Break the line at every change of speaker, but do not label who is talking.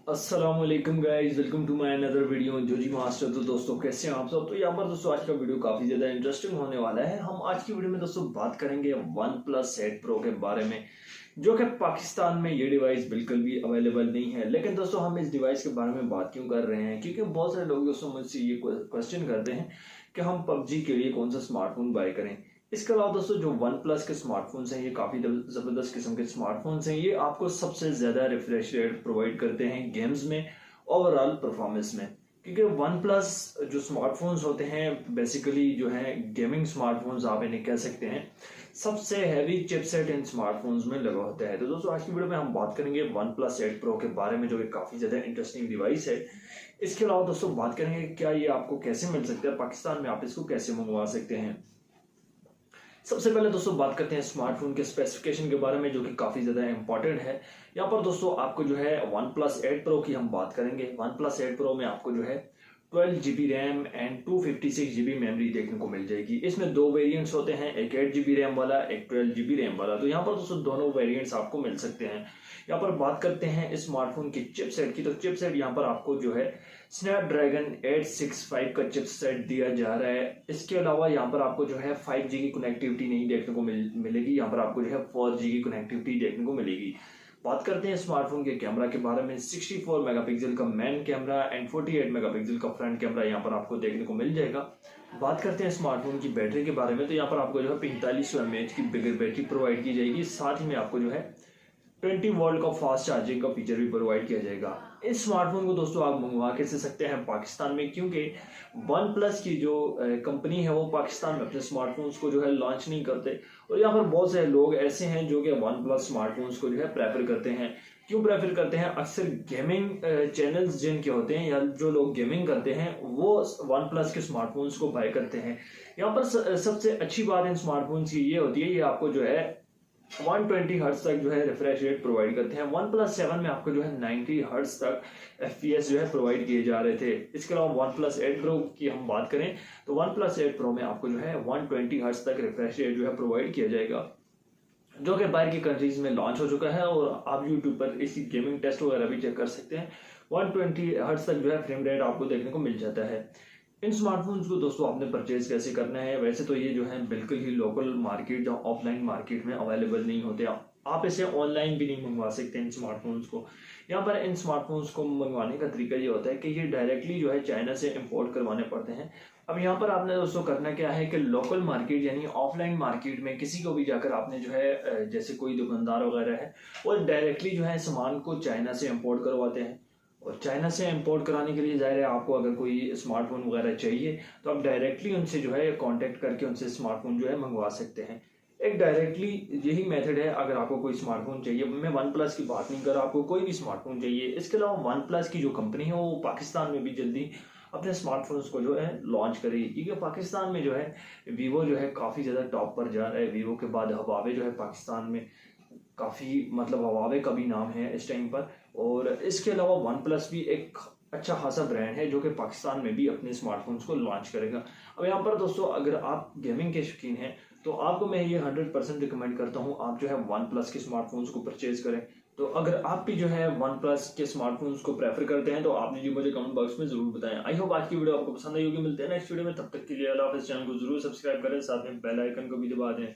अस्सलामुअलैकुम guys, welcome to my another video जो जी मास्टर। तो दोस्तों कैसे हैं आप सब। तो यहाँ पर दोस्तों आज का वीडियो काफी ज्यादा इंटरेस्टिंग होने वाला है। हम आज की वीडियो में दोस्तों बात करेंगे वन प्लस 8 प्रो के बारे में, जो कि पाकिस्तान में ये डिवाइस बिल्कुल भी अवेलेबल नहीं है। लेकिन दोस्तों हम इस डिवाइस के बारे में बात क्यों कर रहे हैं, क्योंकि बहुत सारे लोग दोस्तों मुझसे ये क्वेश्चन करते हैं कि हम पबजी के लिए कौन सा स्मार्टफोन बाय करें। इसके अलावा दोस्तों जो वन प्लस के स्मार्टफोन्स हैं ये काफी जबरदस्त किस्म के स्मार्टफोन्स हैं। ये आपको सबसे ज्यादा रिफ्रेश रेट प्रोवाइड करते हैं गेम्स में, ओवरऑल परफॉर्मेंस में। क्योंकि वन प्लस जो स्मार्टफोन्स होते हैं बेसिकली जो है गेमिंग स्मार्टफोन्स आप इन्हें कह सकते हैं, सबसे हैवी चिपसेट इन स्मार्टफोन्स में लगा होता है। तो दोस्तों आज की वीडियो में हम बात करेंगे वन प्लस 8 प्रो के बारे में, जो कि काफी ज्यादा इंटरेस्टिंग डिवाइस है। इसके अलावा दोस्तों बात करेंगे क्या ये आपको कैसे मिल सकता है, पाकिस्तान में आप इसको कैसे मंगवा सकते हैं। सबसे पहले दोस्तों बात करते हैं स्मार्टफोन के स्पेसिफिकेशन के बारे में, जो कि काफी ज्यादा इंपॉर्टेंट है। यहाँ पर दोस्तों आपको जो है वन प्लस 8 प्रो की हम बात करेंगे। वन प्लस 8 प्रो में आपको जो है 12 GB RAM and 256 GB memory देखने को मिल जाएगी। इसमें दो वेरिएंट्स होते हैं, एक 8 GB रैम वाला, एक 12 GB रैम वाला। तो यहाँ पर दोस्तों दोनों वेरिएंट्स आपको मिल सकते हैं। यहाँ पर बात करते हैं इस स्मार्टफोन की चिपसेट की। तो चिपसेट यहाँ पर आपको जो है स्नैपड्रैगन 865 का चिपसेट दिया जा रहा है। इसके अलावा यहाँ पर आपको जो है 5G की कनेक्टिविटी नहीं देखने को मिलेगी। यहाँ पर आपको जो है 4G की कनेक्टिविटी देखने को मिलेगी। बात करते हैं स्मार्टफोन के कैमरा के बारे में। 64 मेगापिक्सल का मेन कैमरा एंड 48 मेगापिक्सल का फ्रंट कैमरा यहाँ पर आपको देखने को मिल जाएगा। बात करते हैं स्मार्टफोन की बैटरी के बारे में। तो यहाँ पर आपको जो है 4500 mAh की बिगर बैटरी प्रोवाइड की जाएगी। साथ ही में आपको जो है 20 वोल्ट का फास्ट चार्जिंग का फीचर भी प्रोवाइड किया जाएगा। इस स्मार्टफोन को दोस्तों आप मंगवा के से सकते हैं पाकिस्तान में, क्योंकि वन प्लस की जो कंपनी है वो पाकिस्तान में अपने स्मार्टफोन्स को जो है लॉन्च नहीं करते। और यहाँ पर बहुत सारे लोग ऐसे हैं जो कि वन प्लस स्मार्टफोन्स को जो है प्रेफर करते हैं। क्यों प्रेफर करते हैं? अक्सर गेमिंग चैनल्स जिनके होते हैं या जो लोग गेमिंग करते हैं वो वन प्लस के स्मार्टफोन्स को बाय करते हैं। यहाँ पर सबसे अच्छी बात इन स्मार्टफोन्स की ये होती है, ये आपको जो है 120 हर्ट्ज तक जो है रिफ्रेश रेट प्रोवाइड करते हैं। वन प्लस 7 में आपको जो है 90 हर्ट्ज तक FPS जो है प्रोवाइड किए जा रहे थे। इसके अलावा वन प्लस 8 प्रो की हम बात करें तो वन प्लस 8 प्रो में आपको जो है 120 हर्ट्ज तक रिफ्रेश रेट जो है प्रोवाइड किया जाएगा, जो कि बाहर की कंट्रीज में लॉन्च हो चुका है। और आप यूट्यूब पर इसी गेमिंग टेस्ट वगैरह भी चेक कर सकते हैं। 120 हर्ट्ज तक जो है फ्रेम रेट आपको देखने को मिल जाता है। इन स्मार्टफोन्स को दोस्तों आपने परचेज कैसे करना है? वैसे तो ये जो है बिल्कुल ही लोकल मार्केट या ऑफलाइन मार्केट में अवेलेबल नहीं होते। आप इसे ऑनलाइन भी नहीं मंगवा सकते इन स्मार्टफोन्स को। यहाँ पर इन स्मार्टफोन्स को मंगवाने का तरीका ये होता है कि ये डायरेक्टली जो है चाइना से इंपोर्ट करवाने पड़ते हैं। अब यहाँ पर आपने दोस्तों करना क्या है कि लोकल मार्केट यानी ऑफलाइन मार्केट में किसी को भी जाकर आपने जो है, जैसे कोई दुकानदार वगैरह है वो डायरेक्टली जो है सामान को चाइना से इंपोर्ट करवाते हैं। और चाइना से इंपोर्ट कराने के लिए जाहिर है आपको अगर कोई स्मार्टफोन वगैरह चाहिए तो आप डायरेक्टली उनसे जो है कांटेक्ट करके उनसे स्मार्टफोन जो है मंगवा सकते हैं। एक डायरेक्टली यही मेथड है अगर आपको कोई स्मार्टफोन चाहिए। मैं वन प्लस की बात नहीं कर रहा, आपको कोई भी स्मार्टफोन चाहिए। इसके अलावा वन प्लस की जो कंपनी है वो पाकिस्तान में भी जल्दी अपने स्मार्टफोन्स को जो है लॉन्च करेगी, क्योंकि पाकिस्तान में जो है वीवो जो है काफ़ी ज़्यादा टॉप पर जा रहा है। वीवो के बाद हवावे जो है पाकिस्तान में काफ़ी, मतलब हवावे का भी नाम है इस टाइम पर। और इसके अलावा वन प्लस भी एक अच्छा खासा ब्रांड है जो कि पाकिस्तान में भी अपने स्मार्टफोन्स को लॉन्च करेगा। अब यहाँ पर दोस्तों अगर आप गेमिंग के शौकीन हैं तो आपको मैं ये 100% रिकमेंड करता हूँ आप जो है वन प्लस के स्मार्टफोन्स को परचेज करें। तो अगर आप भी जो है वन प्लस के स्मार्टफोन्स को प्रेफर करते हैं तो आपने जी मुझे कमेंट बॉक्स में जरूर बताएं। आई होप आज की वीडियो आपको पसंद आई होगी। मिलते हैं नेक्स्ट वीडियो में, तब तक के लिए अल्लाह हाफिज़। चैनल को जरूर सब्सक्राइब करें, साथ में बेल आइकन को भी दबा दें।